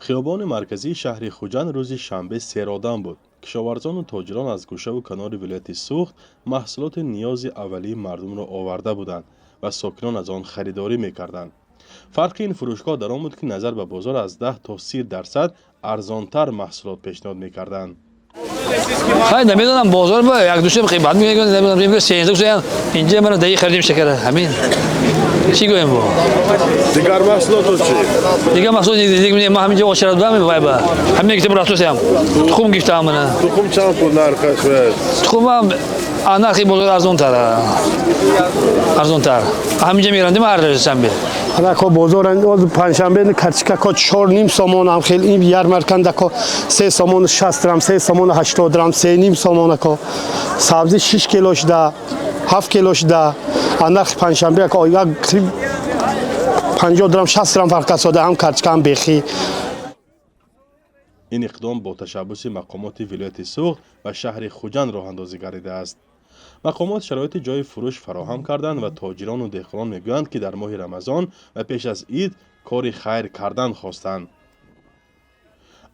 خیابان مرکزی شهر خوجند روز شنبه سیرادان بود. کشاورزان و تاجران از گوشه و کنار ولایت سوخت محصولات نیاز اولیه مردم را آورده بودند و ساکنان از آن خریداری میکردند. فرق این فروشگاه در آن بود که نظر به بازار از 10 تا 30% ارزانتر محصولات پیشنهاد میکردند. خیلی نمیدونم بازار با یک دوشه قیمت میگه نمیدونم 13 اینجا من دایی خریدیم شکر همین چی گویم با دیگر محصولات چی؟ دیگه محصولات دیگه ما همینجا واشر دادم با همین که براتوس هم تخم گفتم من تخم چند پول نرخش است؟ تخم انا خیلی بازار ارزانتر همینجا میراندیم هر روز شنبه حالا که بازار اند پنجشنبه کچکا که 4.5 سامان هم خیلی این یارمرکند که 3 سامان 60 درم 3 سامان 80 درم 3.5 سامان که سبزی 6 کیلوش ده 7 کیلوش ده انداخت پنجشنبه که یک 50 درم 60 درم فرق است هم کچکا هم بخی. این اقدام با تشبث مقامات ولایت سوخت و شهر خوجند راه اندازی گردیده است. مقامات شرایط جای فروش فراهم کردند و تاجران و دهقانان میگویند که در ماه رمضان و پیش از عید کار خیر کردن خواستند.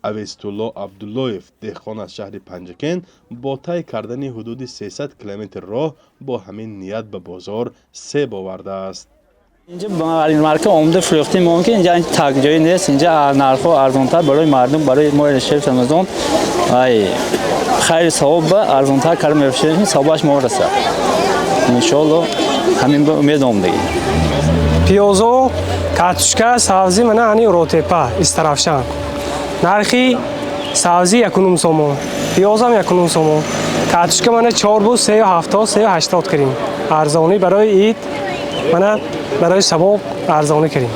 اویستالله عبداللهیف دهقان از شهر پنجکن با طی کردن حدود 300 کیلومتر راه با همین نیت به بازار سیب آورده است. اینجا اولین مرکز عمده فروختی ممکن اینجا تک جایی نیست. اینجا نرخ‌ها ارزان‌تر برای مردم برای ما شب رمضان خیر ثواب و ارزان‌تر کار می‌شه ثوابش می‌رسه ان شاء الله همین به امیدم دیگه. پیازو کاتوشکا سبزی من انی روتپا استرافشان نرخی سبزی 1 سومون پیازم 1 سومون کاتوشکا من 4 بود 370 380 کردیم ارزانی برای عید من برای سبب ارزانی کردیم.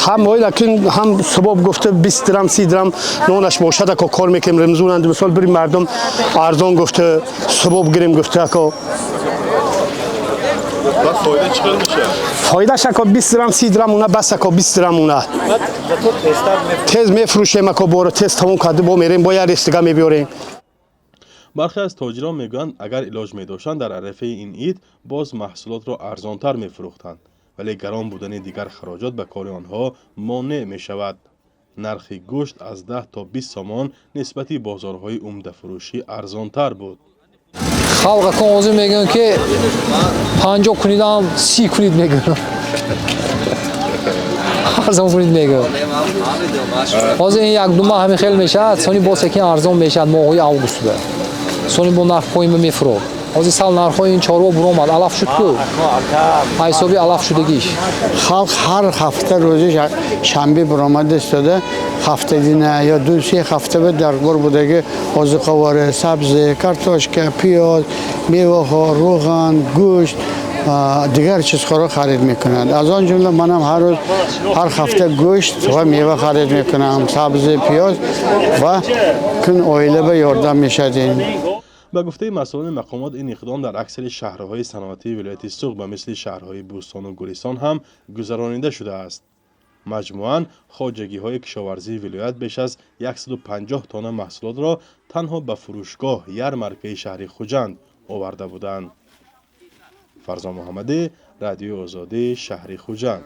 هم وای لکن هم سبب گفته 20 درم 30 درم نونش باشد که کار میکنیم رمضان اند مثال بریم مردم ارزان گفته سبب گیریم گفته که فایده چقدر میشه؟ فایده شکا 20 درم 30 درم اونه بس که 20 درم اونه تیز میفروشیم که بار تیز تموم کرده با میریم با یه رستگاه میبیاریم. برخی از تاجران میگویند اگر علاج می‌داشتند در عرفه این عید باز محصولات را ارزانتر میفروختند ولی گران بودن دیگر خراجات به کار آنها مانع میشود. نرخ گوشت از 10 تا 20 سامان نسبتی بازارهای عمده فروشی ارزانتر بود. خلق کن اوزی میگن که 50 کنیدم 30 کنید میگن ارزان کنید میگن اوزی این یک دو ماه همین خیلی میشه سانی با سکین ارزان میشه ماهی اوگوست به سانی با نرخ پایین میفروخت اوزی سال نرخ این چارو برآمد علف شد کو حسابی علف شدگیش خلق هر هفته روزی شنبه برآمده استاده هفته دینه یا 2-3 هفته به درگور بوده که آذوقه‌واره سبزی کارتوشکا پیاز میوه ها روغن گوشت دیگر چیزها را خرید میکنند. از آن جمله منم هر روز هر هفته گوشت و میوه خرید میکنم سبزی پیاز و کن اویله به یاردم میشدیم. به گفته مسئولان مقامات این اقدام در اکثر شهرهای صنعتی ولایت سوخت و مثل شهرهای بوستان و گلستان هم گذرانیده شده است. مجموعاً خواجگی‌های کشاورزی ولایت بیش از 150 تن محصولات را تنها به فروشگاه یارمرکه شهر خوجند آورده بودند. فرزان محمدی، رادیو آزادی، شهر خوجند.